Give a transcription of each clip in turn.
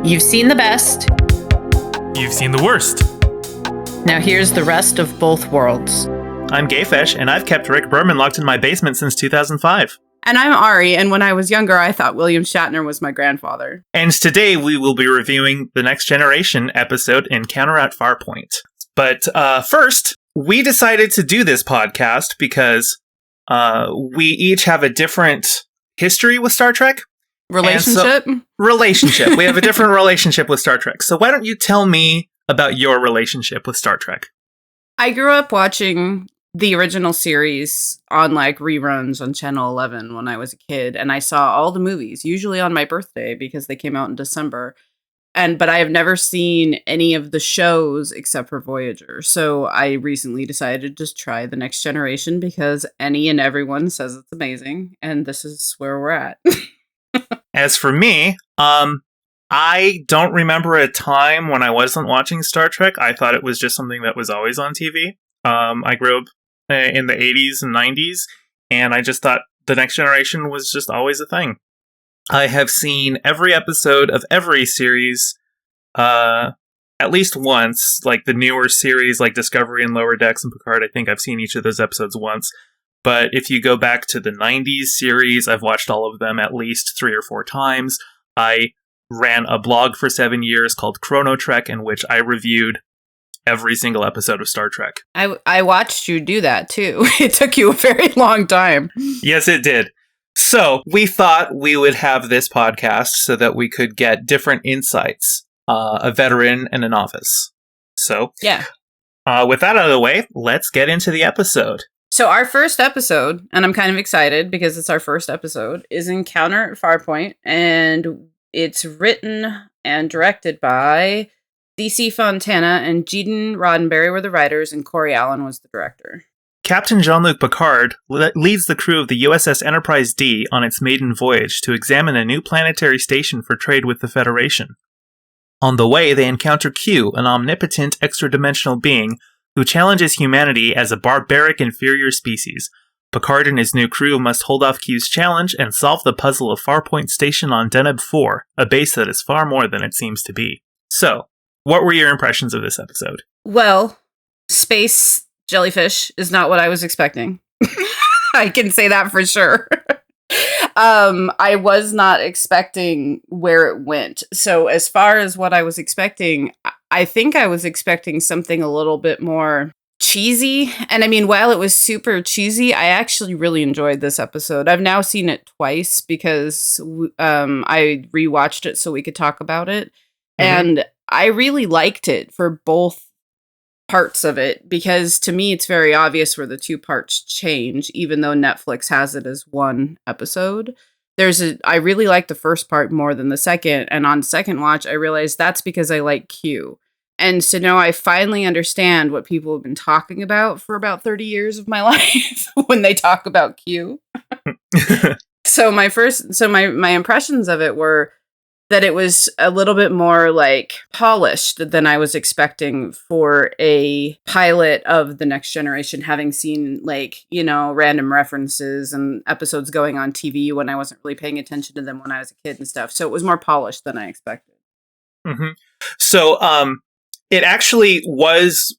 You've seen the best. You've seen the worst. Now here's the rest of both worlds. I'm GayFesh, and I've kept Rick Berman locked in my basement since 2005. And I'm Ari, and when I was younger, I thought William Shatner was my grandfather. And today we will be reviewing the Next Generation episode Encounter at Farpoint. But first, we decided to do this podcast because we each have a different history with Star Trek. Relationship? Relationship. We have a different relationship with Star Trek. So why don't you tell me about your relationship with Star Trek? I grew up watching the original series on like reruns on Channel 11 when I was a kid, and I saw all the movies, usually on my birthday because they came out in December. But I have never seen any of the shows except for Voyager. So I recently decided to just try The Next Generation because any and everyone says it's amazing, and this is where we're at. As for me, I don't remember a time when I wasn't watching Star Trek. I thought it was just something that was always on TV. I grew up in the 80s and 90s, and I just thought The Next Generation was just always a thing. I have seen every episode of every series at least once, like the newer series like Discovery and Lower Decks and Picard. I think I've seen each of those episodes once. But if you go back to the 90s series, I've watched all of them at least 3 or 4 times. I ran a blog for 7 years called Chrono Trek, in which I reviewed every single episode of Star Trek. I watched you do that too. It took you a very long time. Yes, it did. So we thought we would have this podcast so that we could get different insights, a veteran and a novice. So yeah. With that out of the way, let's get into the episode. So our first episode, and I'm kind of excited because it's our first episode, is Encounter at Farpoint, and it's written and directed by DC Fontana, and Geden Roddenberry were the writers, and Corey Allen was the director. Captain Jean-Luc Picard leads the crew of the USS Enterprise D on its maiden voyage to examine a new planetary station for trade with the Federation. On the way, they encounter Q, an omnipotent extra-dimensional being who challenges humanity as a barbaric inferior species. Picard and his new crew must hold off Q's challenge and solve the puzzle of Farpoint Station on Deneb 4, a base that is far more than it seems to be. So, what were your impressions of this episode? Well, space jellyfish is not what I was expecting. I can say that for sure. I was not expecting where it went. So as far as what I was expecting, I think I was expecting something a little bit more cheesy. And I mean, while it was super cheesy, I actually really enjoyed this episode. I've now seen it twice because I rewatched it so we could talk about it. Mm-hmm. And I really liked it for both parts of it, because to me it's very obvious where the two parts change, even though Netflix has it as one episode. I really like the first part more than the second, and on second watch I realized that's because I like Q. And so now I finally understand what people have been talking about for about 30 years of my life when they talk about Q. So my impressions of it were that it was a little bit more like polished than I was expecting for a pilot of The Next Generation, having seen random references and episodes going on TV when I wasn't really paying attention to them when I was a kid and stuff. So it was more polished than I expected. Mm-hmm. So it actually was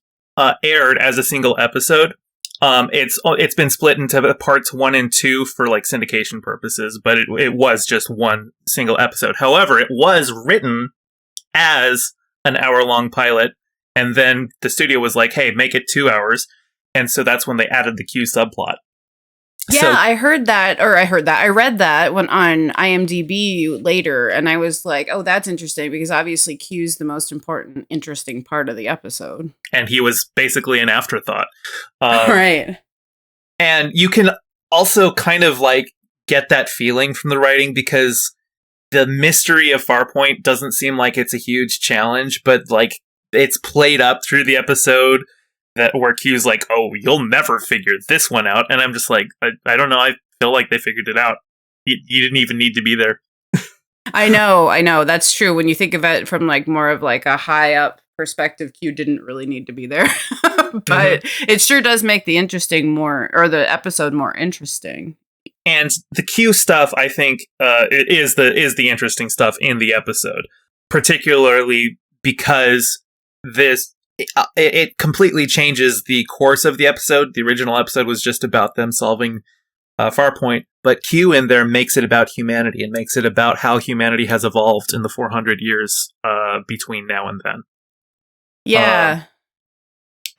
aired as a single episode. It's been split into parts 1 and 2 for like syndication purposes, but it was just one single episode. However, it was written as an hour-long pilot, and then the studio was like, "Hey, make it 2 hours," and so that's when they added the Q subplot. Yeah, so, I read that when on IMDb later, and I was like, oh, that's interesting, because obviously Q's the most important, interesting part of the episode. And he was basically an afterthought. Right. And you can also kind of like get that feeling from the writing, because the mystery of Farpoint doesn't seem like it's a huge challenge, but like it's played up through the episode. That where Q's like, oh, you'll never figure this one out. And I'm just like, I don't know. I feel like they figured it out. You didn't even need to be there. I know. That's true. When you think of it from like more of like a high up perspective, Q didn't really need to be there. But it sure does make the episode more interesting. And the Q stuff, I think, is the interesting stuff in the episode. particularly because it completely changes the course of the episode. The original episode was just about them solving Farpoint, but Q in there makes it about humanity and makes it about how humanity has evolved in the 400 years between now and then. Yeah.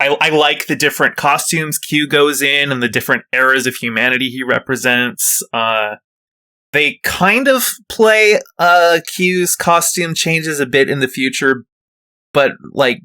I like the different costumes Q goes in and the different eras of humanity he represents. They kind of play Q's costume changes a bit in the future, but like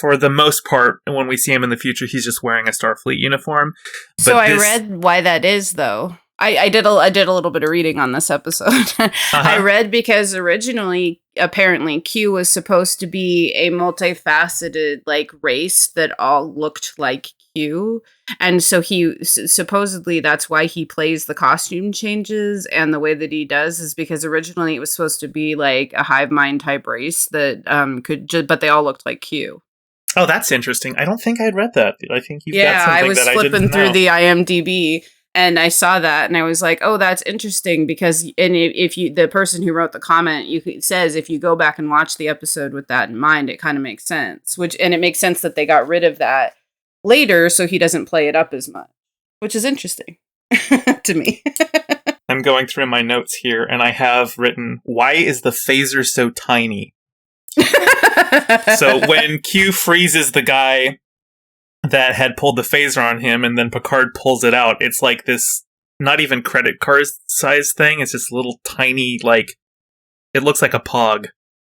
for the most part, when we see him in the future, he's just wearing a Starfleet uniform. So I read why that is, though. I did a little bit of reading on this episode. I read because originally, apparently, Q was supposed to be a multifaceted like race that all looked like Q, and so he supposedly that's why he plays the costume changes and the way that he does is because originally it was supposed to be like a hive mind type race that but they all looked like Q. Oh, that's interesting. I don't think I'd read that. I think you've got something I was that flipping through know. the IMDb. And I saw that, and I was like, "Oh, that's interesting." Because, if you, the person who wrote the comment, says if you go back and watch the episode with that in mind, it kind of makes sense. And it makes sense that they got rid of that later, so he doesn't play it up as much, which is interesting to me. I'm going through my notes here, and I have written, "Why is the phaser so tiny?" So when Q freezes the guy that had pulled the phaser on him, and then Picard pulls it out, it's like this not even credit card size thing. It's just little tiny, like, it looks like a pog,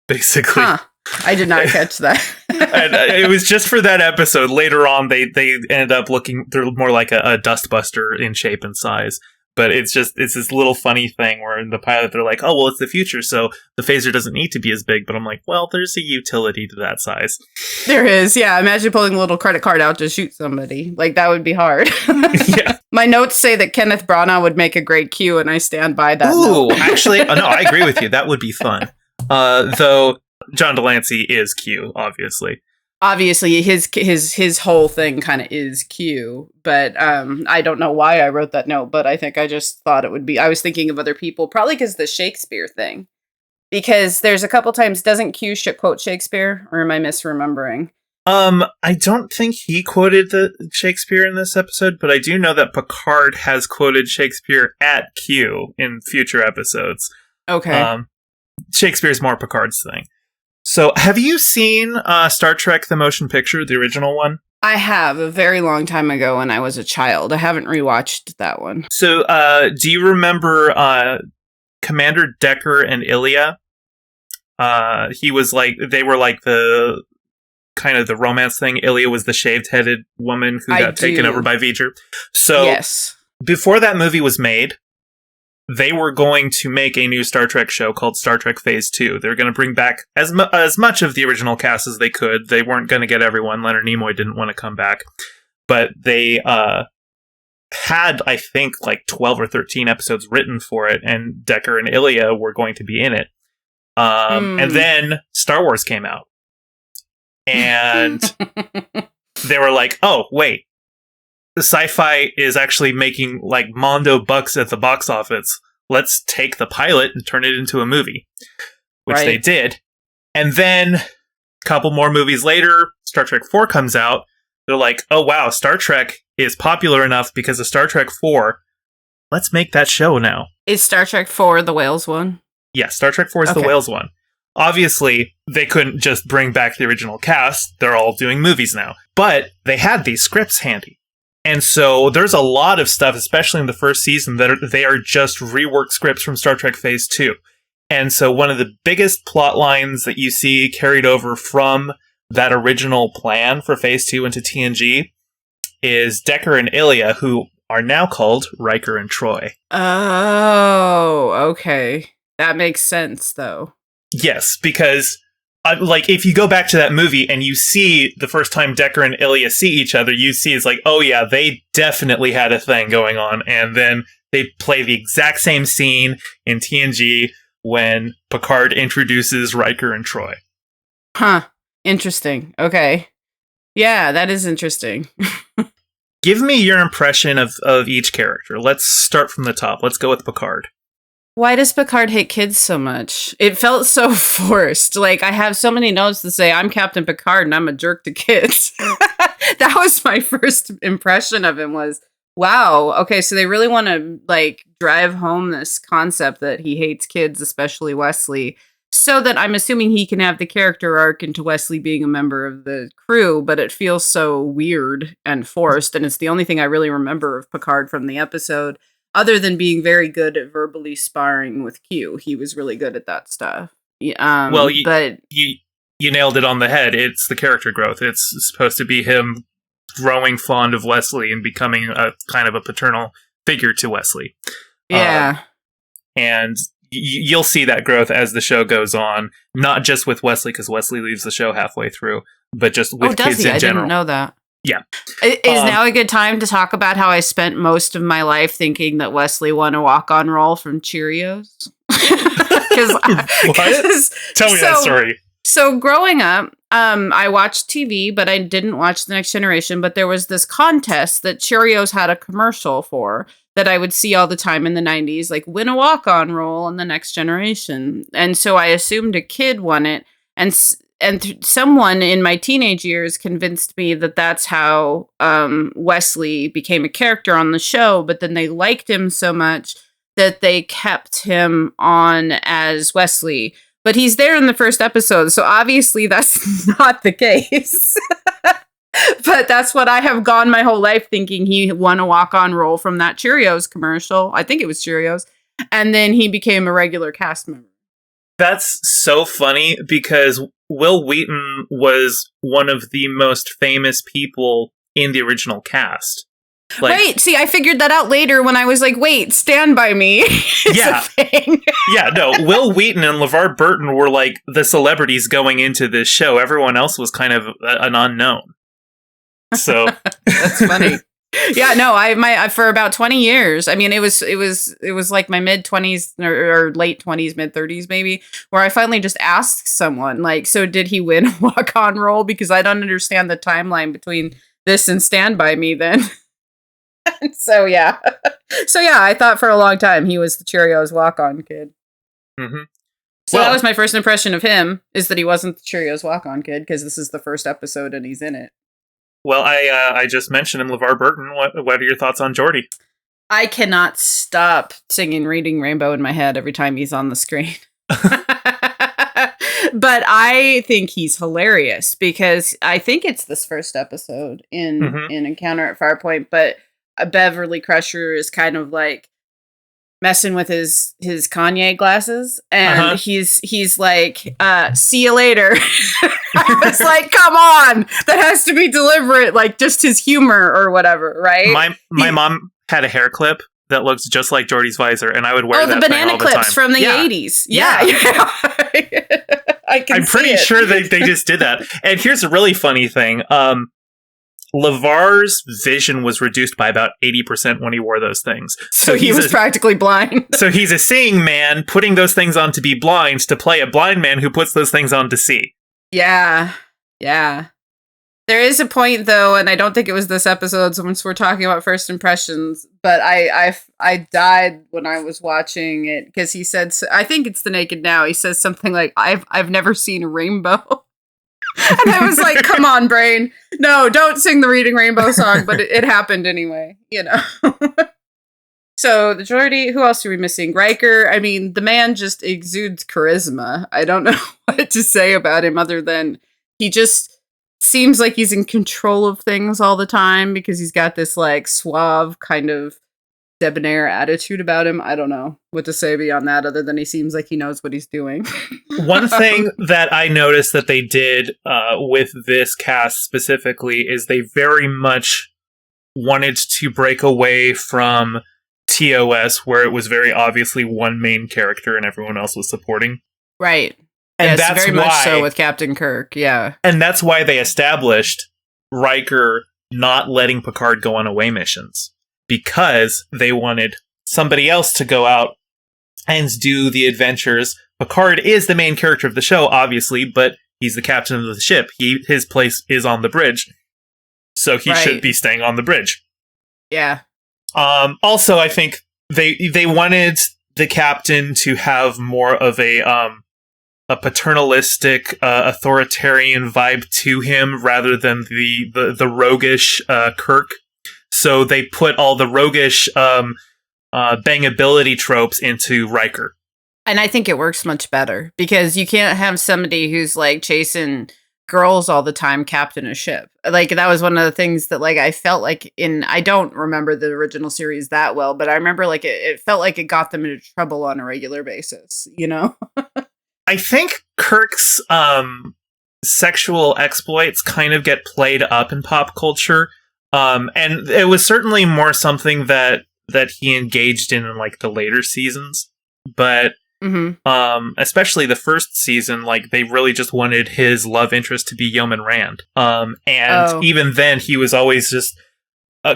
basically. Huh. I did not catch that. And it was just for that episode. Later on, they ended up they're more like a dustbuster in shape and size. But it's this little funny thing where in the pilot they're like, oh, well, it's the future, so the phaser doesn't need to be as big. But I'm like, well, there's a utility to that size. There is, yeah. Imagine pulling a little credit card out to shoot somebody. Like, that would be hard. Yeah. My notes say that Kenneth Branagh would make a great Q, and I stand by that. Ooh, actually, no, I agree with you. That would be fun. Though John Delancey is Q, obviously. Obviously, his whole thing kind of is Q, but I don't know why I wrote that note, but I think I just thought it would be. I was thinking of other people, probably because the Shakespeare thing. Because there's a couple times, doesn't Q quote Shakespeare, or am I misremembering? I don't think he quoted the Shakespeare in this episode, but I do know that Picard has quoted Shakespeare at Q in future episodes. Okay. Shakespeare's more Picard's thing. So, have you seen Star Trek The Motion Picture, the original one? I have, a very long time ago when I was a child. I haven't rewatched that one. So, do you remember Commander Decker and Ilya? He was like, they were like the kind of the romance thing. Ilya was the shaved-headed woman who got taken over by V'ger. So, yes. Before that movie was made, they were going to make a new Star Trek show called Star Trek Phase 2. They were going to bring back as much of the original cast as they could. They weren't going to get everyone. Leonard Nimoy didn't want to come back. But they had, I think, like 12 or 13 episodes written for it, and Decker and Ilya were going to be in it. And then Star Wars came out. And they were like, oh, wait. The sci-fi is actually making like mondo bucks at the box office. Let's take the pilot and turn it into a movie, which they did. And then a couple more movies later, Star Trek 4 comes out. They're like, oh, wow, Star Trek is popular enough because of Star Trek 4. Let's make that show now. Is Star Trek 4 the Whales one? Yeah, Star Trek 4 is the Whales one. Obviously, they couldn't just bring back the original cast. They're all doing movies now. But they had these scripts handy. And so there's a lot of stuff, especially in the first season, that they are just reworked scripts from Star Trek Phase 2. And so one of the biggest plot lines that you see carried over from that original plan for Phase 2 into TNG is Decker and Ilya, who are now called Riker and Troy. Oh, okay. That makes sense, though. Yes, because like, if you go back to that movie and you see the first time Decker and Ilya see each other, you see it's like, oh yeah, they definitely had a thing going on. And then they play the exact same scene in TNG when Picard introduces Riker and Troy. Huh. Interesting. Okay. Yeah, that is interesting. Give me your impression of each character. Let's start from the top. Let's go with Picard. Why does Picard hate kids so much? It felt so forced. Like, I have so many notes to say, I'm Captain Picard and I'm a jerk to kids. That was my first impression of him was, wow, okay, so they really want to, like, drive home this concept that he hates kids, especially Wesley, so that I'm assuming he can have the character arc into Wesley being a member of the crew, but it feels so weird and forced, and it's the only thing I really remember of Picard from the episode. Other than being very good at verbally sparring with Q, he was really good at that stuff. Well, you nailed it on the head. It's the character growth. It's supposed to be him growing fond of Wesley and becoming a kind of a paternal figure to Wesley. Yeah. And you'll see that growth as the show goes on, not just with Wesley, because Wesley leaves the show halfway through, but just with kids in general. I didn't know that. Yeah. Is now a good time to talk about how I spent most of my life thinking that Wesley won a walk-on roll from Cheerios? What? Tell me that story. So growing up, I watched TV, but I didn't watch The Next Generation. But there was this contest that Cheerios had a commercial for that I would see all the time in the 90s, like win a walk-on roll in The Next Generation. And so I assumed a kid won it. And someone in my teenage years convinced me that that's how Wesley became a character on the show. But then they liked him so much that they kept him on as Wesley. But he's there in the first episode, so obviously that's not the case. But that's what I have gone my whole life thinking he won a walk-on role from that Cheerios commercial. I think it was Cheerios. And then he became a regular cast member. That's so funny because Will Wheaton was one of the most famous people in the original cast. Like, right. See, I figured that out later when I was like, wait, Stand By Me. Yeah. Yeah, no. Will Wheaton and LeVar Burton were like the celebrities going into this show. Everyone else was kind of an unknown. So that's funny. Yeah, no, I for about 20 years. I mean, it was like my mid 20s or late 20s, mid 30s maybe, where I finally just asked someone like, so did he win a walk-on role? Because I don't understand the timeline between this and Stand By Me then. So yeah, I thought for a long time he was the Cheerios walk-on kid. Mm-hmm. So that was my first impression of him, is that he wasn't the Cheerios walk-on kid, because this is the first episode and he's in it. Well, I just mentioned him, LeVar Burton. What are your thoughts on Geordi? I cannot stop singing Reading Rainbow in my head every time he's on the screen. But I think he's hilarious, because I think it's this first episode in Encounter at Farpoint, but Beverly Crusher is kind of like messing with his Kanye glasses, and he's like, see you later. I was like, come on, that has to be deliberate, like just his humor or whatever, right? My mom had a hair clip that looks just like Geordi's visor, and I would wear that the banana all the clips time. from the 80s. Yeah. I'm pretty sure they just did that. And here's a really funny thing. LeVar's vision was reduced by about 80% when he wore those things. So he was practically blind. So he's a seeing man putting those things on to be blind, to play a blind man who puts those things on to see. Yeah. Yeah. There is a point, though, and I don't think it was this episode, so once we're talking about first impressions, but I died when I was watching it, because he said, I think it's The Naked Now, he says something like, I've never seen a rainbow. And I was like, come on, brain. No, don't sing the Reading Rainbow song, but it happened anyway, you know. So, the Geordi, who else are we missing? Riker, I mean, the man just exudes charisma. I don't know what to say about him other than he just seems like he's in control of things all the time, because he's got this, like, suave kind of debonair attitude about him. I don't know what to say beyond that, other than he seems like he knows what he's doing. One thing that I noticed that they did with this cast specifically is they very much wanted to break away from TOS, where it was very obviously one main character and everyone else was supporting. Right. And yes, that's very why, much so with Captain Kirk, yeah. And that's why they established Riker not letting Picard go on away missions, because they wanted somebody else to go out and do the adventures. Picard is the main character of the show, obviously, but he's the captain of the ship. His place is on the bridge, so he should be staying on the bridge. Yeah. Also, I think they wanted the captain to have more of a paternalistic, authoritarian vibe to him rather than the roguish Kirk. So they put all the roguish bangability tropes into Riker. And I think it works much better because you can't have somebody who's like chasing girls all the time captain a ship. Like that was one of the things that like I felt like I don't remember the original series that well, but I remember like it felt like it got them into trouble on a regular basis, you know? I think Kirk's sexual exploits kind of get played up in pop culture. And it was certainly more something that he engaged in like the later seasons. But especially the first season, like they really just wanted his love interest to be Yeoman Rand. Even then he was always just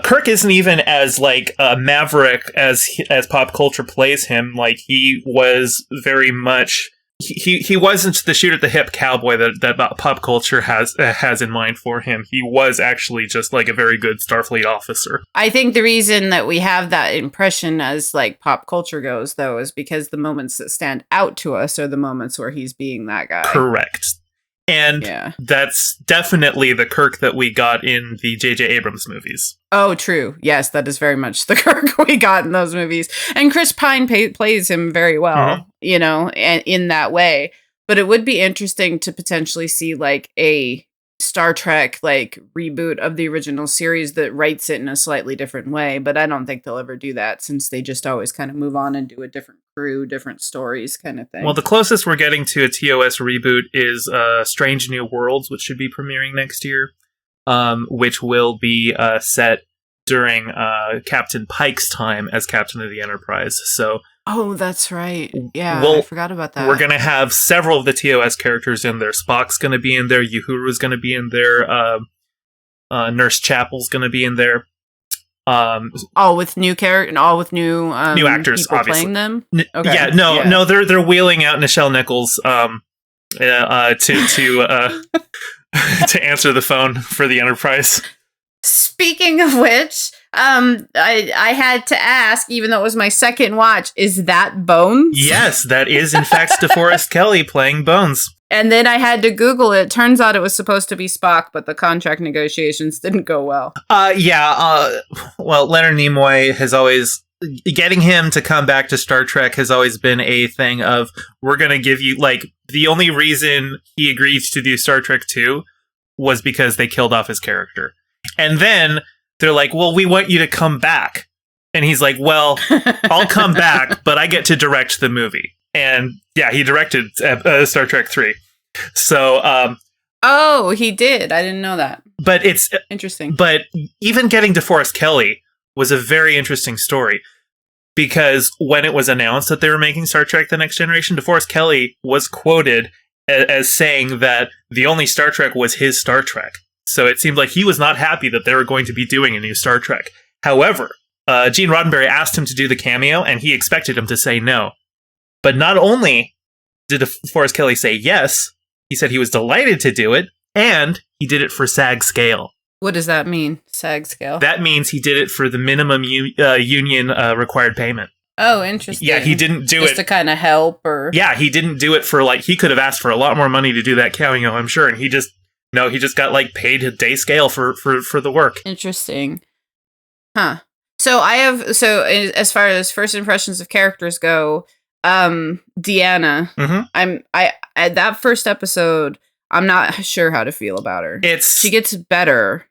Kirk isn't even as like maverick as pop culture plays him. Like he was very much he wasn't the shoot at the hip cowboy that pop culture has in mind for him. He was actually just like a very good Starfleet officer. I think the reason that we have that impression as like pop culture goes, though, is because the moments that stand out to us are the moments where he's being that guy. Correct. And that's definitely the Kirk that we got in the J.J. Abrams movies. Oh, true. Yes, that is very much the Kirk we got in those movies. And Chris Pine plays him very well, you know, and in that way. But it would be interesting to potentially see like a Star Trek like reboot of the original series that writes it in a slightly different way. But I don't think they'll ever do that since they just always kind of move on and do a different crew, different stories kind of thing. Well, the closest we're getting to a TOS reboot is Strange New Worlds, which should be premiering next year, which will be set during Captain Pike's time as Captain of the Enterprise. So, oh, that's right. Yeah, I forgot about that. We're going to have several of the TOS characters in there. Spock's going to be in there. Uhuru's going to be in there. Nurse Chapel's going to be in there. All with new character and all with new actors, people obviously. Playing them. Okay. No, they're wheeling out Nichelle Nichols to to answer the phone for the Enterprise. Speaking of which, I had to ask, even though it was my second watch, is that Bones? Yes, that is in fact DeForest Kelley playing Bones. And then I had to Google it. Turns out it was supposed to be Spock, but the contract negotiations didn't go well. Well, Leonard Nimoy has always... Getting him to come back to Star Trek has always been a thing of, we're going to give you... Like, the only reason he agreed to do Star Trek 2 was because they killed off his character. And then they're like, well, we want you to come back. And he's like, well, I'll come back, but I get to direct the movie. And yeah, he directed Star Trek 3. So, oh, he did. I didn't know that. But it's interesting. But even getting DeForest Kelley was a very interesting story, because when it was announced that they were making Star Trek The Next Generation, DeForest Kelley was quoted as saying that the only Star Trek was his Star Trek. So it seemed like he was not happy that they were going to be doing a new Star Trek. However, Gene Roddenberry asked him to do the cameo, and he expected him to say no. But not only did DeForest Kelley say yes, he said he was delighted to do it, and he did it for SAG scale. What does that mean, SAG scale? That means he did it for the minimum union required payment. Oh, interesting. Yeah, he didn't do just to kind of help, or... Yeah, he didn't do it for, like, he could have asked for a lot more money to do that cameo, I'm sure, and he just got, like, paid a day scale for the work. Interesting. Huh. So as far as first impressions of characters go, Deanna, at that first episode, I'm not sure how to feel about her. She gets better.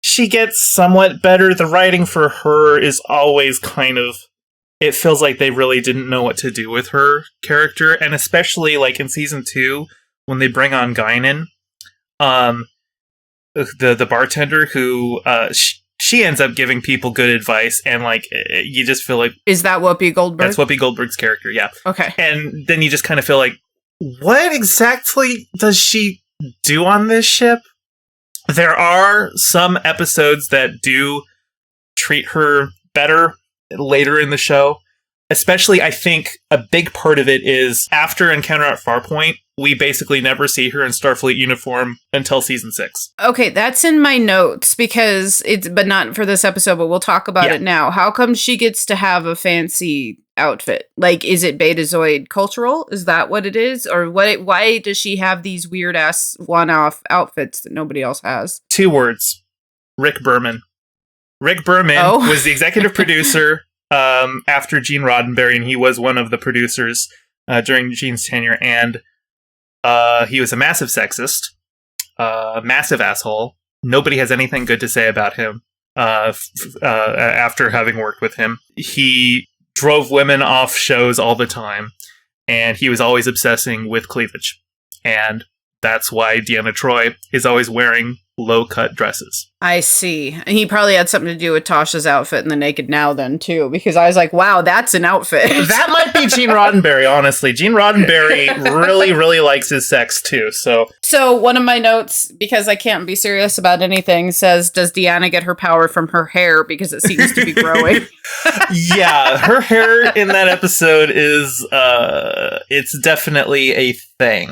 She gets somewhat better. The writing for her is always kind of, it feels like they really didn't know what to do with her character, and especially like in season 2 when they bring on Guinan, the bartender who she ends up giving people good advice, and like you just feel like, is that Whoopi Goldberg? That's Whoopi Goldberg's character, yeah. Okay. And then you just kind of feel like, what exactly does she do on this ship? There are some episodes that do treat her better later in the show. Especially, I think a big part of it is after Encounter at Farpoint, we basically never see her in Starfleet uniform until season 6. Okay, that's in my notes because but not for this episode, but we'll talk about it now. How come she gets to have a fancy outfit? Like, is it Betazoid cultural? Is that what it is? Or why does she have these weird ass one-off outfits that nobody else has? 2 words. Rick Berman. Rick Berman was the executive producer after Gene Roddenberry, and he was one of the producers during Gene's tenure, and he was a massive sexist, massive asshole. Nobody has anything good to say about him after having worked with him. He drove women off shows all the time, and he was always obsessing with cleavage. And that's why Deanna Troi is always wearing low-cut dresses. I see. And he probably had something to do with Tasha's outfit in The Naked Now then, too, because I was like, wow, that's an outfit. That might be Gene Roddenberry, honestly. Gene Roddenberry really, really likes his sex, too, so... So, one of my notes, because I can't be serious about anything, says, does Deanna get her power from her hair, because it seems to be growing? Yeah, her hair in that episode is, it's definitely a thing.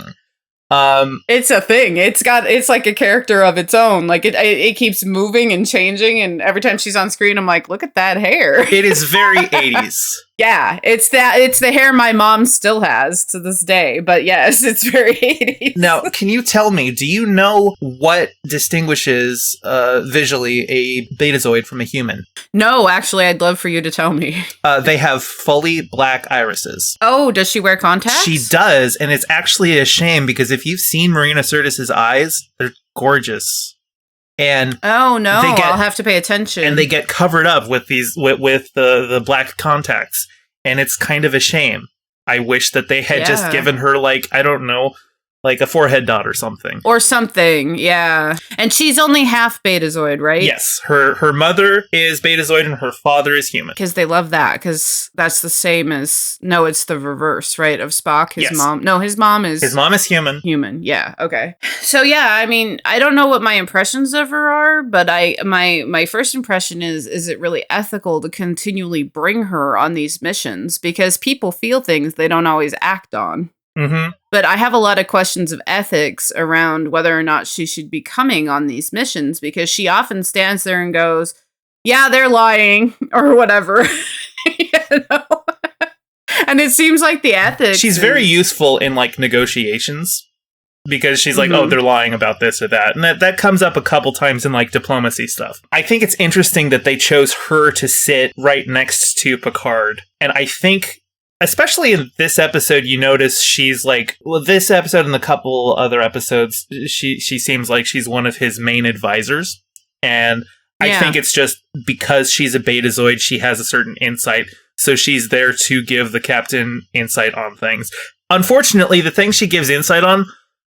It's a thing. It's like a character of its own. Like it keeps moving and changing, and every time she's on screen, I'm like, look at that hair. It is very 80s. Yeah, it's the hair my mom still has to this day. But yes, it's very 80s. Now, can you tell me, do you know what distinguishes visually a Betazoid from a human? No, actually, I'd love for you to tell me. They have fully black irises. Oh, does she wear contacts? She does, and it's actually a shame because if you've seen Marina Sirtis's eyes, they're gorgeous. And oh no, I'll have to pay attention. And they get covered up with these with the black contacts, and it's kind of a shame. I wish that they had just given her, like, I don't know, like a forehead dot or something. Or something, yeah. And she's only half Betazoid, right? Yes. Her mother is Betazoid and her father is human. Because they love that, because that's the same as... No, it's the reverse, right, of Spock? His mom... No, his mom is... His mom is human. Human, yeah, okay. So yeah, I mean, I don't know what my impressions of her are, but my first impression is it really ethical to continually bring her on these missions? Because people feel things they don't always act on. Mm-hmm. But I have a lot of questions of ethics around whether or not she should be coming on these missions, because she often stands there and goes, yeah, they're lying, or whatever. You know? And it seems like the ethics... She's very useful in, like, negotiations, because she's like, oh, they're lying about this or that. And that comes up a couple times in, like, diplomacy stuff. I think it's interesting that they chose her to sit right next to Picard. And I think... Especially in this episode, you notice she's like, well, this episode and a couple other episodes, she seems like she's one of his main advisors. And I think it's just because she's a Betazoid, she has a certain insight. So she's there to give the captain insight on things. Unfortunately, the things she gives insight on,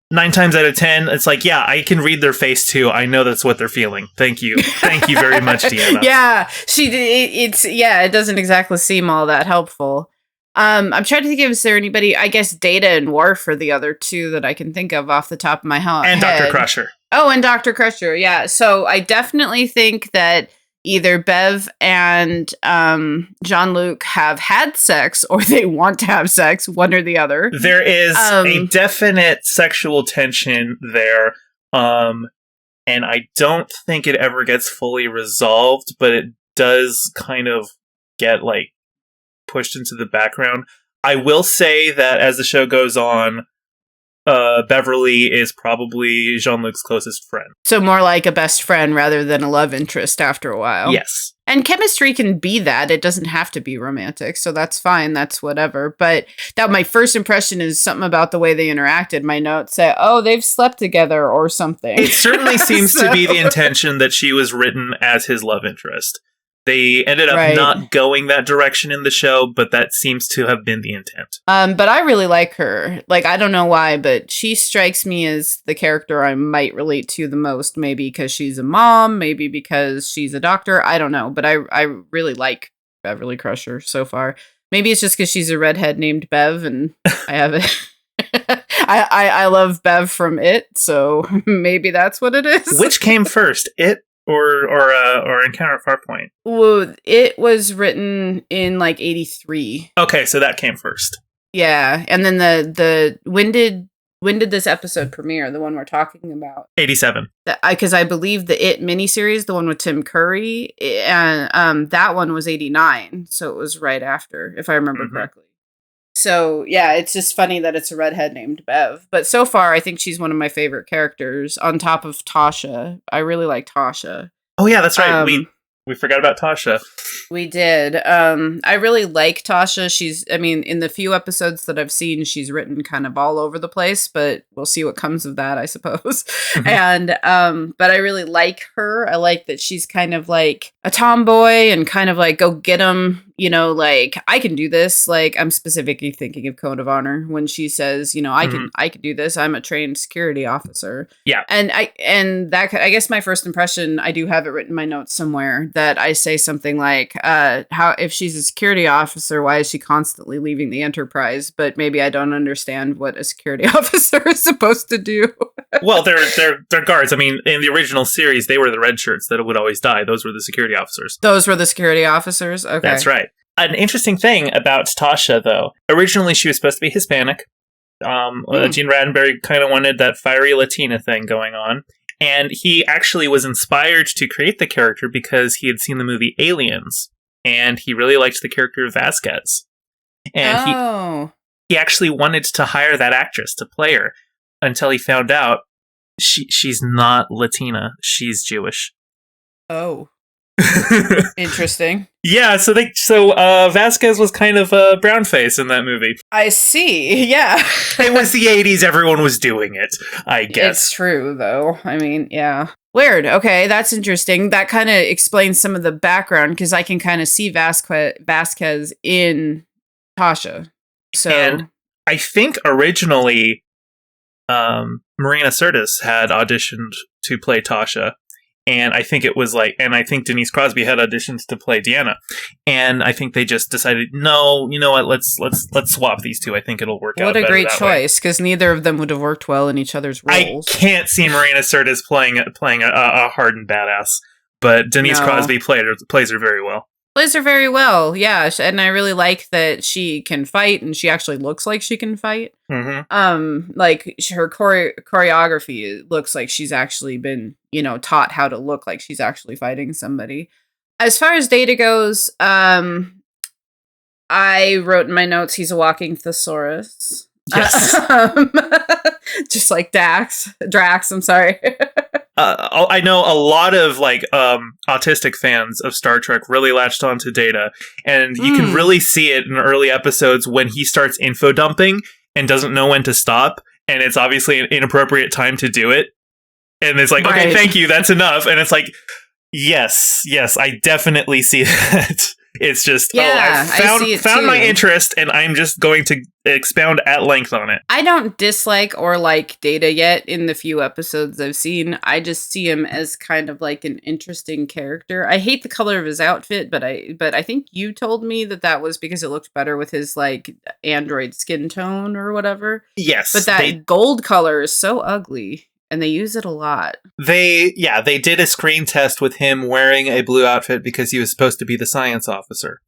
9 times out of 10, it's like, yeah, I can read their face too. I know that's what they're feeling. Thank you. Thank you very much, Deanna. Yeah, it doesn't exactly seem all that helpful. I'm trying to think of, is there anybody, I guess Data and Worf are the other two that I can think of off the top of my head. And Dr. Crusher. Oh, and Dr. Crusher, yeah. So I definitely think that either Bev and Jean-Luc have had sex, or they want to have sex, one or the other. There is a definite sexual tension there, and I don't think it ever gets fully resolved, but it does kind of get, like, pushed into the background. I will say that as the show goes on, Beverly is probably Jean-Luc's closest friend. So more like a best friend rather than a love interest after a while. Yes. And chemistry can be that. It doesn't have to be romantic. So that's fine. That's whatever. But that my first impression is something about the way they interacted. My notes say, oh, they've slept together or something. It certainly seems to be the intention that she was written as his love interest. They ended up not going that direction in the show, but that seems to have been the intent. But I really like her. Like, I don't know why, but she strikes me as the character I might relate to the most. Maybe because she's a mom, maybe because she's a doctor. I don't know, but I really like Beverly Crusher so far. Maybe it's just because she's a redhead named Bev, and I have it. I love Bev from It, so maybe that's what it is. Which came first, It or Encounter at Farpoint? Well, It was written in like 83. Okay, so that came first. Yeah, and then the when did When did this episode premiere? The one we're talking about? 87. Because I believe the It miniseries, the one with Tim Curry, and that one was 89. So it was right after, if I remember correctly. So, yeah, it's just funny that it's a redhead named Bev. But so far, I think she's one of my favorite characters on top of Tasha. I really like Tasha. Oh, yeah, that's right. We forgot about Tasha. We did. I really like Tasha. In the few episodes that I've seen, she's written kind of all over the place, but we'll see what comes of that, I suppose. And, but I really like her. I like that she's kind of like a tomboy and kind of like, go get 'em, like, I can do this. Like, I'm specifically thinking of Code of Honor when she says, I can do this. I'm a trained security officer. Yeah. And I guess my first impression, I do have it written in my notes somewhere, that I say something like, if she's a security officer, why is she constantly leaving the Enterprise? But maybe I don't understand what a security officer is supposed to do. Well, they're guards. I mean, in the original series, they were the red shirts that would always die. Those were the security officers. Those were the security officers? Okay. That's right. An interesting thing about Tasha, though, originally she was supposed to be Hispanic. Gene Roddenberry kind of wanted that fiery Latina thing going on. And he actually was inspired to create the character because he had seen the movie Aliens. And he really liked the character of Vasquez. And he actually wanted to hire that actress to play her until he found out she's not Latina. She's Jewish. Oh. Interesting. Yeah, so Vasquez was kind of a brown face in that movie. I see. Yeah. It was the 80s, everyone was doing it, I guess. It's true, though. I mean, yeah. Weird. Okay, that's interesting. That kind of explains some of the background, because I can kind of see Vasquez in Tasha. So, and I think originally Marina Sirtis had auditioned to play Tasha. And I think I think Denise Crosby had auditions to play Deanna. And I think they just decided, no, you know what, let's swap these two. I think it'll work out. What a great choice, because neither of them would have worked well in each other's roles. I can't see Marina Sirtis playing a hardened badass, but Denise Crosby plays her very well. Plays her very well, yeah. And I really like that she can fight, and she actually looks like she can fight. Like her choreography looks like she's actually been, taught how to look like she's actually fighting somebody. As far as Data goes, I wrote in my notes he's a walking thesaurus. Yes. Just like Drax, I'm sorry. I know a lot of autistic fans of Star Trek really latched onto Data, and you can really see it in early episodes when he starts info dumping and doesn't know when to stop, and it's obviously an inappropriate time to do it. And it's like, okay, thank you, that's enough. And it's like, yes, I definitely see that. It's just, I found my interest, and I'm just going to expound at length on it. I don't dislike or like Data yet in the few episodes I've seen. I just see him as kind of like an interesting character. I hate the color of his outfit, but I think you told me that was because it looked better with his like android skin tone or whatever. Yes. But that gold color is so ugly. And they use it a lot. They did a screen test with him wearing a blue outfit because he was supposed to be the science officer.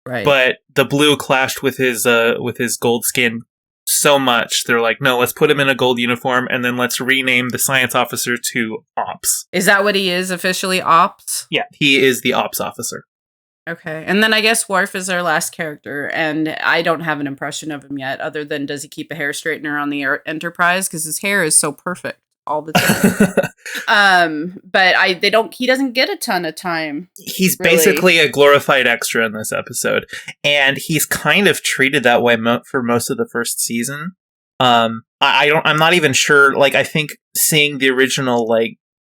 Right. But the blue clashed with his gold skin so much, they're like, no, let's put him in a gold uniform, and then let's rename the science officer to Ops. Is that what he is officially, Ops? Yeah, he is the Ops officer. Okay, and then I guess Worf is our last character, and I don't have an impression of him yet, other than does he keep a hair straightener on the Enterprise? Because his hair is so perfect all the time. But he doesn't get a ton of time. He's basically a glorified extra in this episode, and he's kind of treated that way for most of the first season. I'm not even sure, I think seeing the original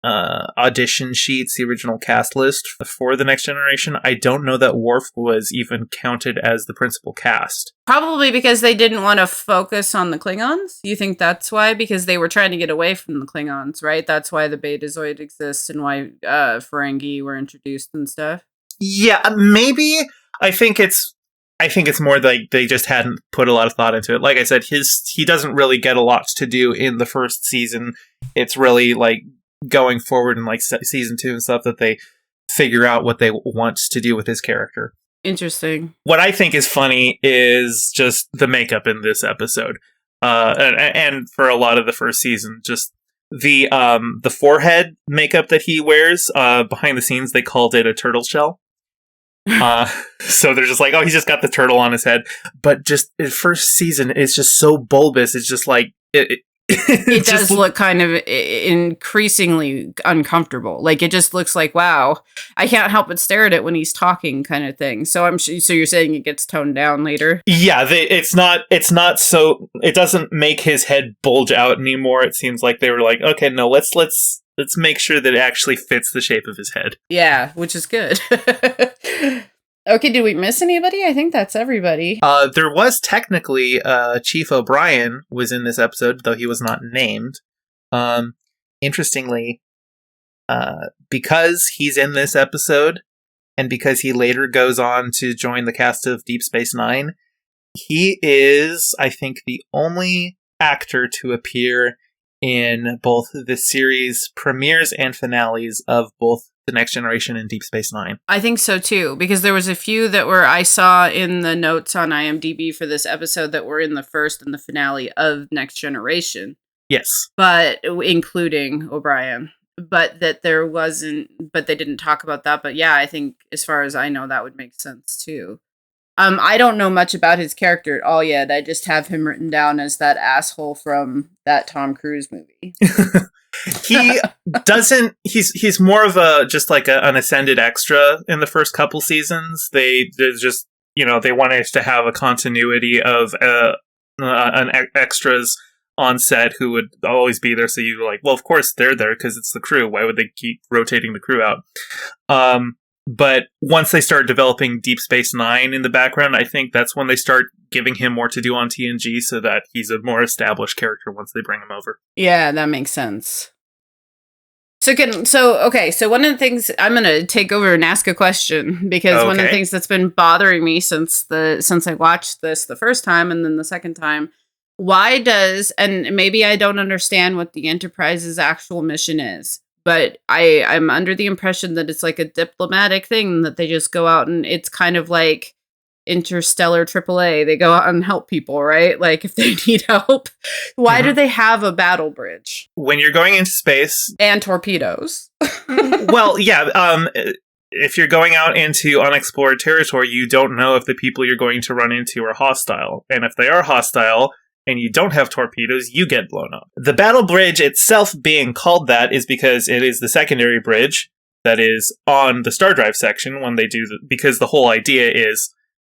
audition sheets, the original cast list for The Next Generation, I don't know that Worf was even counted as the principal cast. Probably because they didn't want to focus on the Klingons? You think that's why? Because they were trying to get away from the Klingons, right? That's why the Betazoid exists and why Ferengi were introduced and stuff? Yeah, maybe. I think it's more like they just hadn't put a lot of thought into it. Like I said, he doesn't really get a lot to do in the first season. It's really going forward in season 2 and stuff that they figure out what they want to do with his character. Interesting. What I think is funny is just the makeup in this episode. and for a lot of the first season, just the forehead makeup that he wears behind the scenes, they called it a turtle shell. So they're just like, oh, he's just got the turtle on his head. But just the first season is just so bulbous. It's just like it does look kind of increasingly uncomfortable. Like it just looks like, wow, I can't help but stare at it when he's talking, kind of thing. So so you're saying it gets toned down later? Yeah, it's not so, it doesn't make his head bulge out anymore. It seems like they were like, okay, no, let's make sure that it actually fits the shape of his head. Yeah, which is good. Okay, did we miss anybody? I think that's everybody. There was technically Chief O'Brien was in this episode, though he was not named. Interestingly, because he's in this episode, and because he later goes on to join the cast of Deep Space Nine, he is, I think, the only actor to appear in both the series premieres and finales of both The Next Generation and Deep Space Nine. I think so too, because there was a few that I saw in the notes on IMDb for this episode that were in the first and the finale of Next Generation. Yes. But including O'Brien. But that there wasn't, but they didn't talk about that. But yeah, I think as far as I know, that would make sense too. I don't know much about his character at all yet. I just have him written down as that asshole from that Tom Cruise movie. He doesn't, he's more of just like an ascended extra in the first couple seasons. There's just, they wanted to have a continuity of extras on set who would always be there. So you're like, well, of course they're there because it's the crew. Why would they keep rotating the crew out? But once they start developing Deep Space Nine in the background, I think that's when they start giving him more to do on TNG so that he's a more established character once they bring him over. Yeah, that makes sense. So one of the things, I'm going to take over and ask a question, because one of the things that's been bothering me since I watched this the first time and then the second time, and maybe I don't understand what the Enterprise's actual mission is, but I'm under the impression that it's like a diplomatic thing that they just go out and it's kind of like Interstellar AAA. They go out and help people, right? Like if they need help. Why do they have a battle bridge? When you're going into space. And torpedoes. Well, yeah. If you're going out into unexplored territory, you don't know if the people you're going to run into are hostile. And if they are hostile, and you don't have torpedoes, you get blown up. The battle bridge itself being called that is because it is the secondary bridge that is on the star drive section when they do because the whole idea is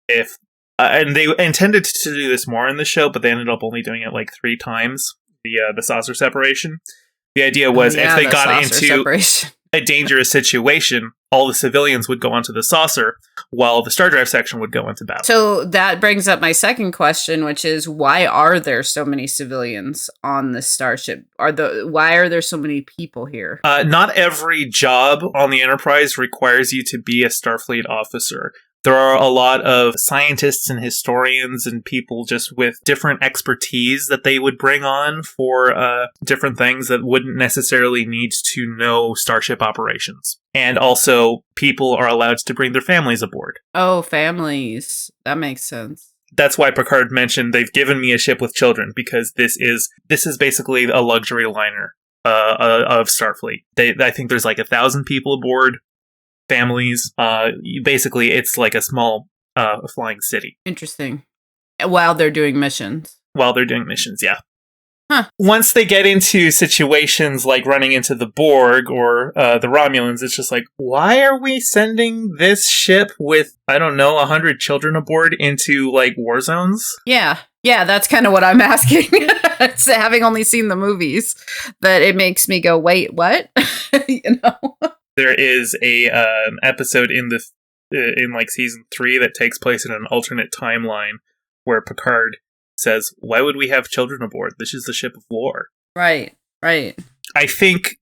if and they intended to do this more in the show, but they ended up only doing it like 3 times, the saucer separation. The idea was if they got into a dangerous situation, all the civilians would go onto the saucer while the star drive section would go into battle. So that brings up my second question, which is why are there so many civilians on the starship? Why are there so many people here? Not every job on the Enterprise requires you to be a Starfleet officer. There are a lot of scientists and historians and people just with different expertise that they would bring on for different things that wouldn't necessarily need to know starship operations. And also, people are allowed to bring their families aboard. Oh, families. That makes sense. That's why Picard mentioned they've given me a ship with children, because this is basically a luxury liner of Starfleet. I think there's like 1,000 people aboard. Families. Basically, it's like a small flying city. Interesting. While they're doing missions. Yeah. Huh. Once they get into situations like running into the Borg or the Romulans, it's just like, why are we sending this ship with, 100 children aboard into, like, war zones? Yeah, that's kind of what I'm asking. So having only seen the movies, that it makes me go, wait, what? There is an episode in like season 3 that takes place in an alternate timeline where Picard says, "Why would we have children aboard? This is the ship of war." Right. I think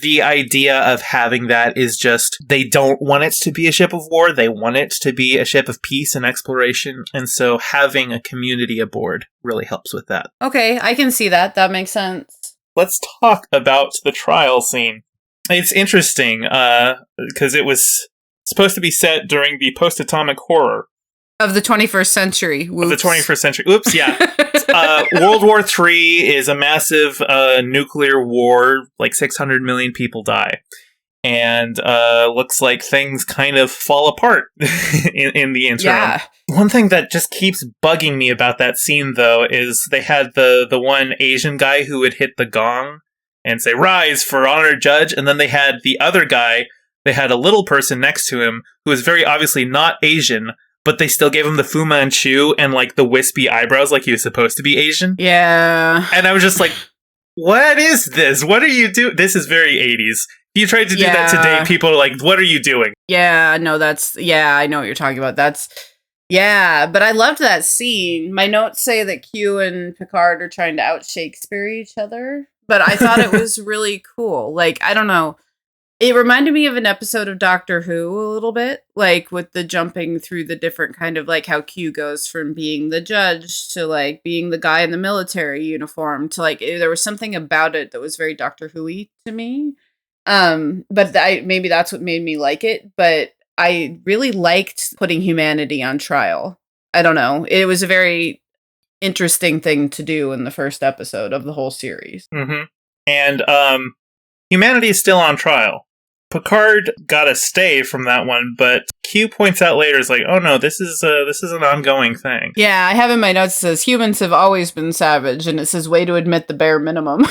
the idea of having that is just they don't want it to be a ship of war. They want it to be a ship of peace and exploration, and so having a community aboard really helps with that. Okay, I can see that. That makes sense. Let's talk about the trial scene. It's interesting, because it was supposed to be set during the post-atomic horror Of the 21st century. Of the 21st century. Oops, yeah. World War III is a massive nuclear war. Like 600 million people die. And looks like things kind of fall apart in the interim. Yeah. One thing that just keeps bugging me about that scene, though, is they had the one Asian guy who would hit the gong and say, "Rise for honor, judge." And then they had the other guy, they had a little person next to him who was very obviously not Asian, but they still gave him the Fu Manchu and like the wispy eyebrows like he was supposed to be Asian. Yeah. And I was just like, what is this? What are you doing? This is very 80s. If you tried to do that today, people are like, what are you doing? Yeah, no, I know what you're talking about. But I loved that scene. My notes say that Q and Picard are trying to out Shakespeare each other, but I thought it was really cool. Like, I don't know. It reminded me of an episode of Doctor Who a little bit, like with the jumping through the different kind of like how Q goes from being the judge to like being the guy in the military uniform to like there was something about it that was very Doctor Who-y to me. But maybe that's what made me like it. But I really liked putting humanity on trial. I don't know. It was a very interesting thing to do in the first episode of the whole series. Mm-hmm. And humanity is still on trial. Picard got a stay from that one, but Q points out later is like, "Oh no, this is an ongoing thing." Yeah, I have in my notes it says humans have always been savage, and it says way to admit the bare minimum.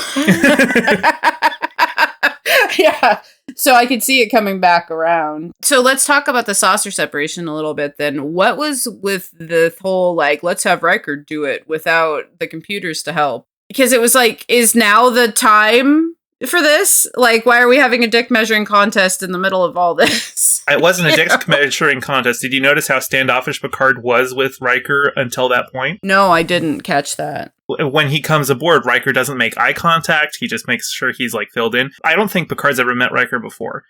Yeah, so I could see it coming back around. So let's talk about the saucer separation a little bit then. What was with the whole, like, let's have Riker do it without the computers to help? Because it was like, is now the time for this? Like, why are we having a dick measuring contest in the middle of all this? It wasn't a dick measuring contest. Did you notice how standoffish Picard was with Riker until that point? No, I didn't catch that. When he comes aboard, Riker doesn't make eye contact. He just makes sure he's like filled in. I don't think Picard's ever met Riker before.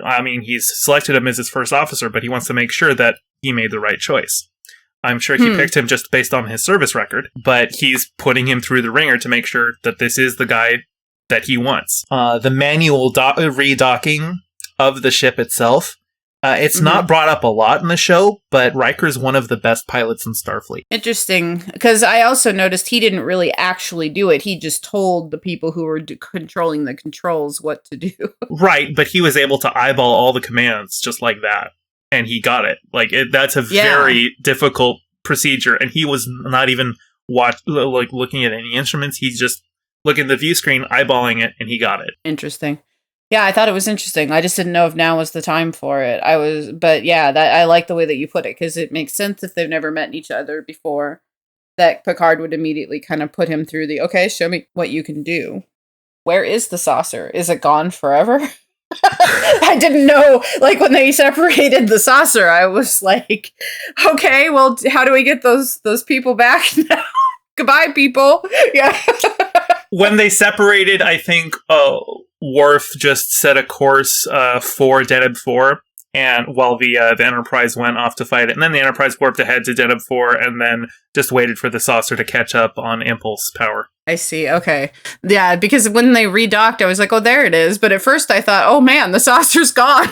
I mean, he's selected him as his first officer, but he wants to make sure that he made the right choice. I'm sure he picked him just based on his service record, but he's putting him through the ringer to make sure that this is the guy that he wants. The manual redocking of the ship itself, it's not brought up a lot in the show, but Riker's one of the best pilots in Starfleet. Interesting, because I also noticed he didn't really actually do it. He just told the people who were controlling the controls what to do. Right, but he was able to eyeball all the commands just like that, and he got it. Like, that's a very difficult procedure, and he was not even looking at any instruments. He's just looking at the view screen, eyeballing it, and he got it. Interesting. Yeah, I thought it was interesting. I just didn't know if now was the time for it. But yeah, I like the way that you put it, because it makes sense if they've never met each other before, that Picard would immediately kind of put him through okay, show me what you can do. Where is the saucer? Is it gone forever? I didn't know, like, when they separated the saucer, I was like, okay, well, how do we get those people back now? Goodbye, people. Yeah. When they separated, I think Worf just set a course for Deneb 4, and while the Enterprise went off to fight it, and then the Enterprise warped ahead to Deneb 4, and then just waited for the saucer to catch up on impulse power. I see. Okay. Yeah, because when they redocked, I was like, oh, there it is. But at first I thought, oh man, the saucer's gone.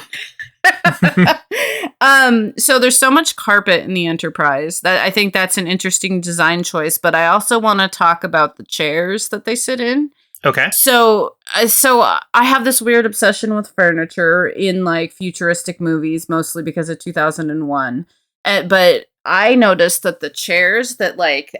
So there's so much carpet in the Enterprise that I think that's an interesting design choice, but I also want to talk about the chairs that they sit in. Okay. So I have this weird obsession with furniture in like futuristic movies, mostly because of 2001. But I noticed that the chairs that like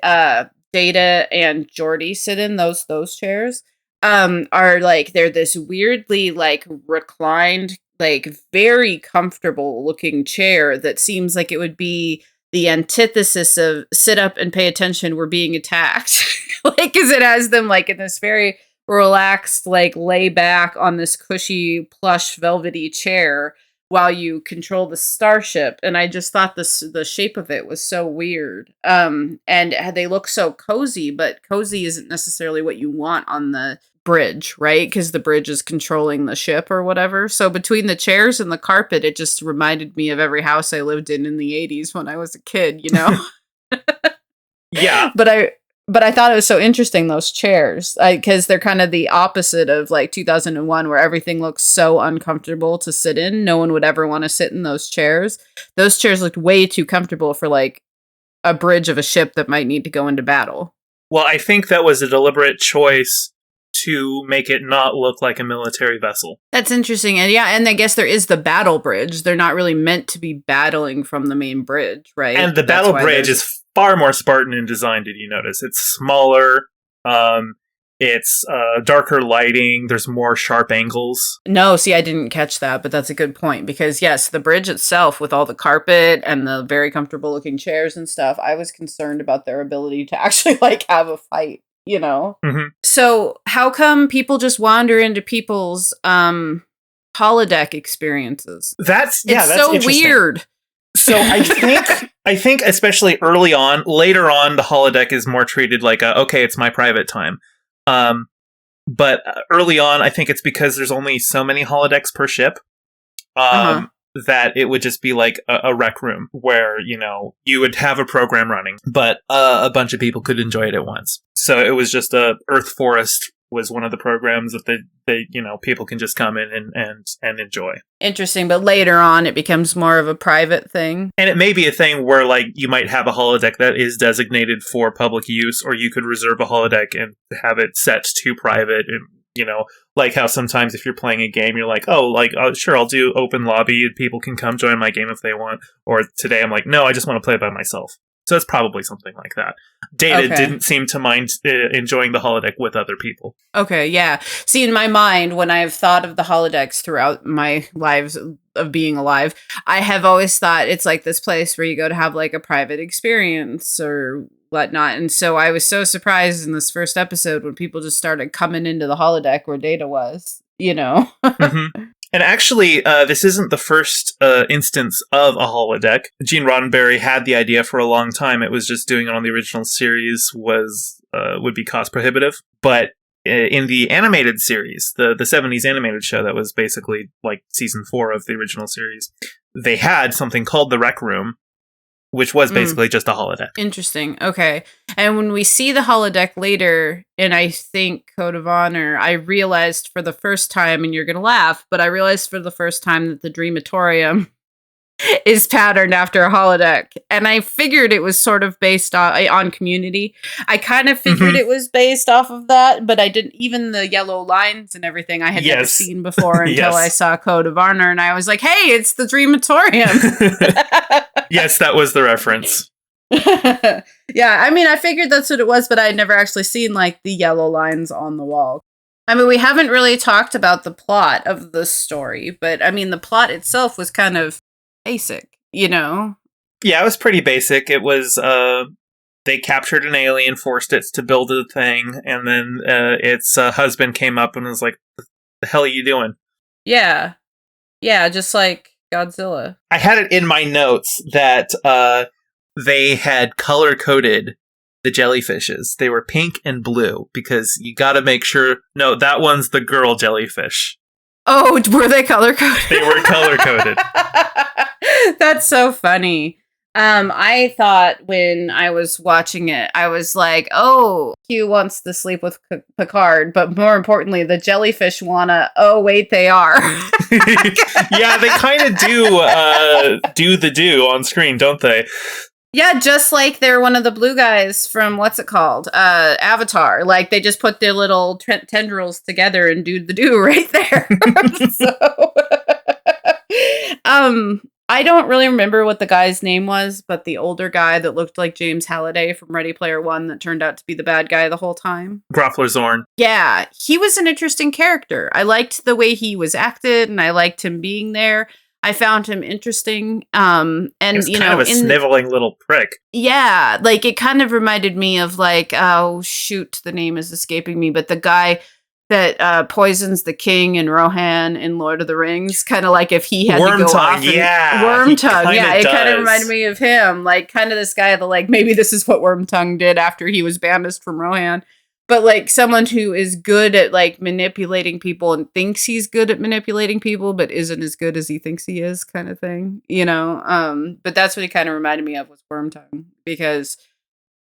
Data and Geordi sit in, those chairs, are like, they're this weirdly like reclined, like very comfortable looking chair that seems like it would be the antithesis of sit up and pay attention, we're being attacked. Like, because it has them like in this very relaxed, like lay back on this cushy, plush, velvety chair while you control the starship. And I just thought the shape of it was so weird. And they look so cozy, but cozy isn't necessarily what you want on the bridge, right? Because the bridge is controlling the ship or whatever. So between the chairs and the carpet, it just reminded me of every house I lived in the 80s when I was a kid, you know? Yeah. But I thought it was so interesting, those chairs, because they're kind of the opposite of like 2001, where everything looks so uncomfortable to sit in. No one would ever want to sit in those chairs. Those chairs looked way too comfortable for like a bridge of a ship that might need to go into battle. Well, I think that was a deliberate choice to make it not look like a military vessel. That's interesting. And yeah, and I guess there is the battle bridge. They're not really meant to be battling from the main bridge, right? And the battle bridge is far more Spartan in design, did you notice? It's smaller, it's darker lighting, there's more sharp angles. No, see, I didn't catch that, but that's a good point. Because yes, the bridge itself with all the carpet and the very comfortable looking chairs and stuff, I was concerned about their ability to actually like have a fight. You know? Mm-hmm. So how come people just wander into people's holodeck experiences? That's so weird. So I think especially early on, later on, the holodeck is more treated like okay, it's my private time. But early on, I think it's because there's only so many holodecks per ship. That it would just be like a rec room where, you know, you would have a program running, but a bunch of people could enjoy it at once. So it was just Earth Forest was one of the programs that they you know, people can just come in and enjoy. Interesting, but later on it becomes more of a private thing. And it may be a thing where like you might have a holodeck that is designated for public use, or you could reserve a holodeck and have it set to private. And you know, like how sometimes if you're playing a game, you're like, sure, I'll do open lobby and people can come join my game if they want. Or today I'm like, no, I just want to play by myself. So it's probably something like that. Data didn't seem to mind enjoying the holodeck with other people. Okay, yeah. See, in my mind, when I've thought of the holodecks throughout my lives of being alive, I have always thought it's like this place where you go to have like a private experience or whatnot. And so I was so surprised in this first episode when people just started coming into the holodeck where Data was, you know? Mm-hmm. And actually, this isn't the first instance of a holodeck. Gene Roddenberry had the idea for a long time. It was just doing it on the original series would be cost prohibitive. But in the animated series, the 70s animated show that was basically like season 4 of the original series, they had something called the Rec Room, which was basically just a holodeck. Interesting. Okay. And when we see the holodeck later, and I think Code of Honor, I realized for the first time, and you're going to laugh, but I realized for the first time that the Dreamatorium is patterned after a holodeck. And I figured it was sort of based on Community. I kind of figured it was based off of that, but I didn't, even the yellow lines and everything I had never seen before until I saw Code of Honor, and I was like, hey, it's the Dreamatorium. Yes, that was the reference. Yeah, I mean, I figured that's what it was, but I had never actually seen like the yellow lines on the wall. I mean, we haven't really talked about the plot of the story, but I mean, the plot itself was kind of basic, you know? Yeah, it was pretty basic. It was, they captured an alien, forced it to build a thing, and then its husband came up and was like, what the hell are you doing? Yeah. Yeah, just like Godzilla. I had it in my notes that they had color-coded the jellyfishes. They were pink and blue, because you gotta make sure... No, that one's the girl jellyfish. Oh, were they color-coded? They were color-coded. That's so funny. I thought when I was watching it, I was like, oh, Q wants to sleep with Picard, but more importantly, the jellyfish wanna, oh, wait, they are. Yeah, they kind of do the do on screen, don't they? Yeah, just like they're one of the blue guys from, what's it called? Avatar. Like, they just put their little tendrils together and do the do right there. I don't really remember what the guy's name was, but the older guy that looked like James Halliday from Ready Player One that turned out to be the bad guy the whole time. Groffler Zorn. Yeah, he was an interesting character. I liked the way he was acted, and I liked him being there. I found him interesting. And he's kind of a sniveling little prick. Yeah, like it kind of reminded me of like, oh shoot, the name is escaping me, but the guy that poisons the king and Rohan in Lord of the Rings, kind of like if he had to go off. Wormtongue, yeah, it kind of reminded me of him, like kind of this guy that like maybe this is what Wormtongue did after he was banished from Rohan. But like someone who is good at like manipulating people and thinks he's good at manipulating people, but isn't as good as he thinks he is, kind of thing, you know? But that's what he kind of reminded me of, was Wormtongue,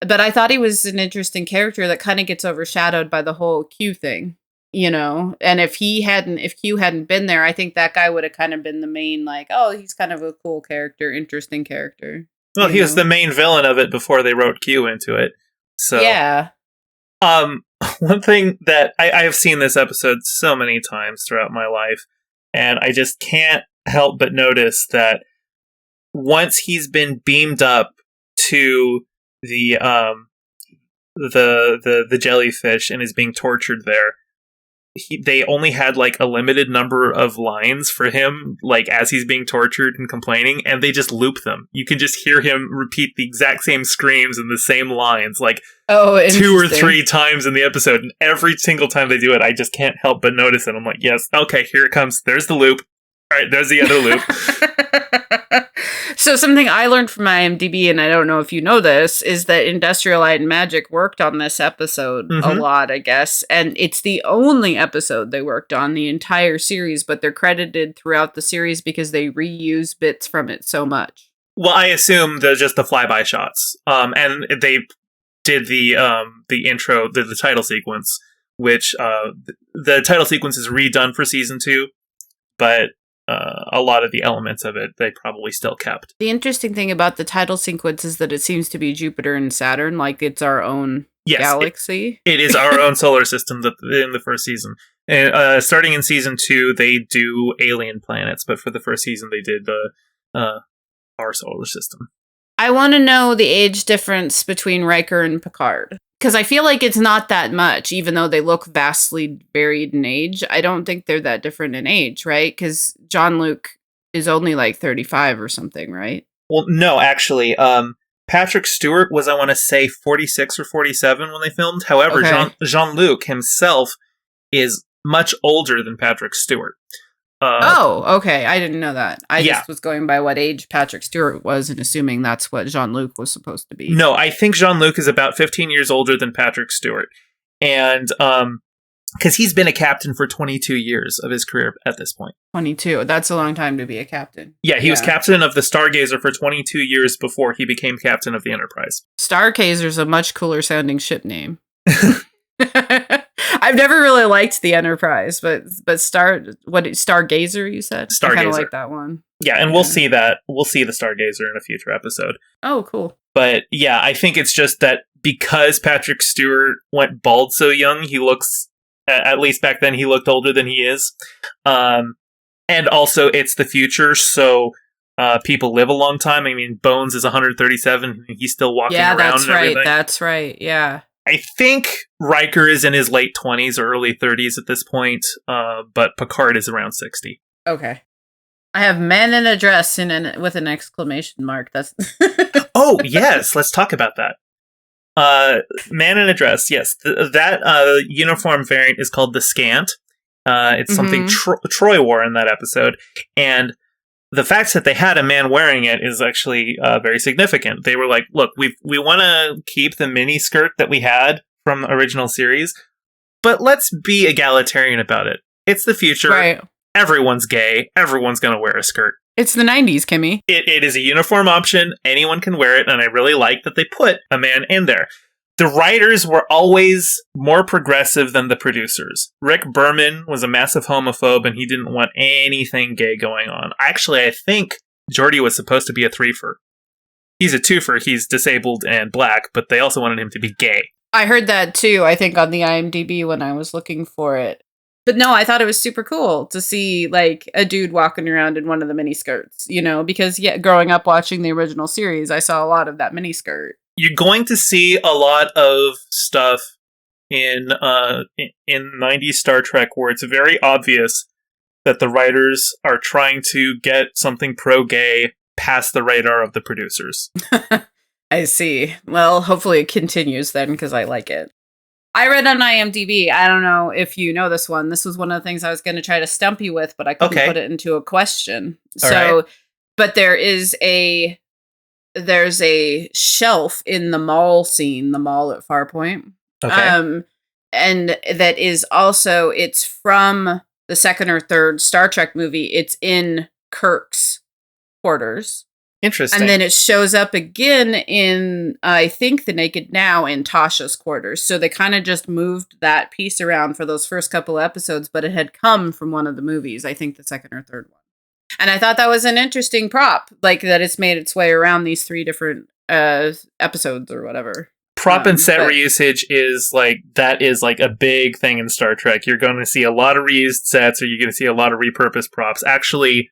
but I thought he was an interesting character that kind of gets overshadowed by the whole Q thing, you know? And if Q hadn't been there, I think that guy would have kind of been the main, like, oh, he's kind of a cool character, interesting character. Well, he was the main villain of it before they wrote Q into it. So yeah. One thing that I have seen this episode so many times throughout my life, and I just can't help but notice that once he's been beamed up to the jellyfish and is being tortured there, they only had like a limited number of lines for him, like as he's being tortured and complaining, and they just loop them. You can just hear him repeat the exact same screams and the same lines, like 2 or 3 times in the episode. And every single time they do it, I just can't help but notice it. I'm like, yes, okay, here it comes. There's the loop. All right, there's the other loop. So something I learned from IMDb, and I don't know if you know this, is that Industrial Light and Magic worked on this episode a lot, I guess. And it's the only episode they worked on the entire series, but they're credited throughout the series because they reuse bits from it so much. Well, I assume they're just the flyby shots. And they did the intro, the title sequence, which the title sequence is redone for season 2, but a lot of the elements of it they probably still kept. The interesting thing about the title sequence is that it seems to be Jupiter and Saturn, like it's our own galaxy. It is our own solar system in the first season. And starting in season 2, they do alien planets, but for the first season, they did our solar system. I want to know the age difference between Riker and Picard. Because I feel like it's not that much, even though they look vastly varied in age. I don't think they're that different in age, right? Because Jean-Luc is only like 35 or something, right? Well, no, actually. Patrick Stewart was, I want to say, 46 or 47 when they filmed. However, Jean-Luc himself is much older than Patrick Stewart. Okay. I didn't know that. I just was going by what age Patrick Stewart was and assuming that's what Jean-Luc was supposed to be. No, I think Jean-Luc is about 15 years older than Patrick Stewart. And because he's been a captain for 22 years of his career at this point. 22. That's a long time to be a captain. Yeah, he was captain of the Stargazer for 22 years before he became captain of the Enterprise. Stargazer's a much cooler sounding ship name. I've never really liked the Enterprise, but Stargazer, you said? Stargazer. I kind of like that one. Yeah, and we'll see that. We'll see the Stargazer in a future episode. Oh, cool. But yeah, I think it's just that because Patrick Stewart went bald so young, he looks, at least back then, he looked older than he is. And also, it's the future, so people live a long time. I mean, Bones is 137, and he's still walking around and everything. That's right, yeah. I think Riker is in his late 20s or early 30s at this point, but Picard is around 60. Okay. I have man in a dress with an exclamation mark. That's Oh, yes. Let's talk about that. Man in a dress. Yes. That uniform variant is called the Scant. It's something Troy wore in that episode. And the fact that they had a man wearing it is actually very significant. They were like, look, we want to keep the mini skirt that we had from the original series, but let's be egalitarian about it. It's the future. Right. Everyone's gay. Everyone's going to wear a skirt. It's the 90s, Kimmy. It is a uniform option. Anyone can wear it, and I really like that they put a man in there. The writers were always more progressive than the producers. Rick Berman was a massive homophobe, and he didn't want anything gay going on. Actually, I think Geordi was supposed to be a threefer. He's a twofer. He's disabled and black, but they also wanted him to be gay. I heard that, too, I think, on the IMDb when I was looking for it. But no, I thought it was super cool to see, like, a dude walking around in one of the miniskirts, you know? Because, growing up watching the original series, I saw a lot of that miniskirt. You're going to see a lot of stuff in 90s Star Trek where it's very obvious that the writers are trying to get something pro-gay past the radar of the producers. I see. Well, hopefully it continues then, because I like it. I read on IMDb, I don't know if you know this one. This was one of the things I was going to try to stump you with, but I couldn't put it into a question. But there's a shelf in the mall scene, the mall at Farpoint. Okay. And that is also, it's from the second or third Star Trek movie. It's in Kirk's quarters. Interesting. And then it shows up again in, I think, The Naked Now in Tasha's quarters. So they kind of just moved that piece around for those first couple episodes, but it had come from one of the movies, I think the second or third one. And I thought that was an interesting prop, like that it's made its way around these 3 different episodes or whatever. Prop and set reusage is like a big thing in Star Trek. You're going to see a lot of reused sets, or you're going to see a lot of repurposed props. Actually,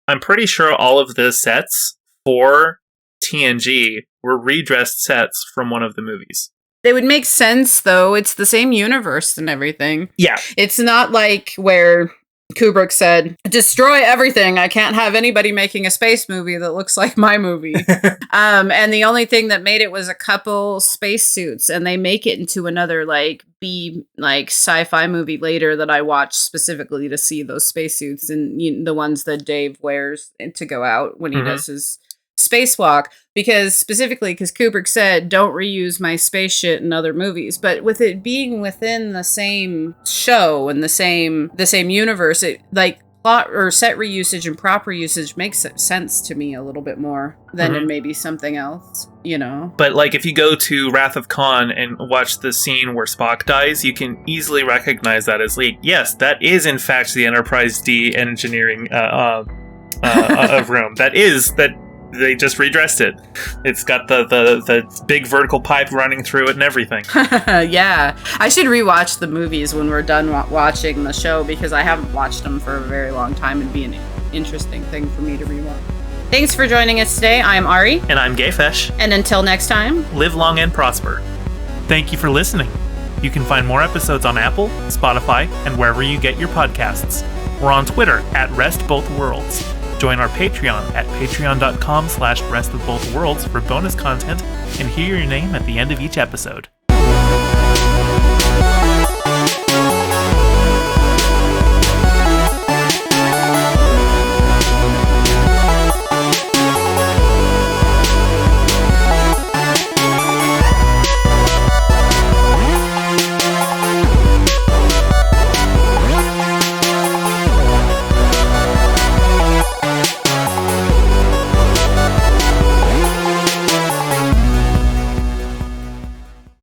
I'm pretty sure all of the sets for TNG were redressed sets from one of the movies. They would make sense, though. It's the same universe and everything. Yeah. It's not like where Kubrick said, destroy everything. I can't have anybody making a space movie that looks like my movie. And the only thing that made it was a couple spacesuits, and they make it into another B sci-fi movie later that I watched specifically to see those spacesuits and the ones that Dave wears to go out when he does his spacewalk, because Kubrick said don't reuse my space shit in other movies. But with it being within the same show and the same universe, it plot or set reusage and proper usage makes sense to me a little bit more than in maybe something else, But if you go to Wrath of Khan and watch the scene where Spock dies, you can easily recognize that as yes, that is in fact the Enterprise D engineering of room. That they just redressed it. It's got the big vertical pipe running through it and everything. Yeah. I should rewatch the movies when we're done watching the show, because I haven't watched them for a very long time. It'd be an interesting thing for me to rewatch. Thanks for joining us today. I'm Ari. And I'm GayFesh. And until next time, live long and prosper. Thank you for listening. You can find more episodes on Apple, Spotify, and wherever you get your podcasts. We're on Twitter @RestBothWorlds. Join our Patreon at patreon.com/restofbothworlds for bonus content and hear your name at the end of each episode.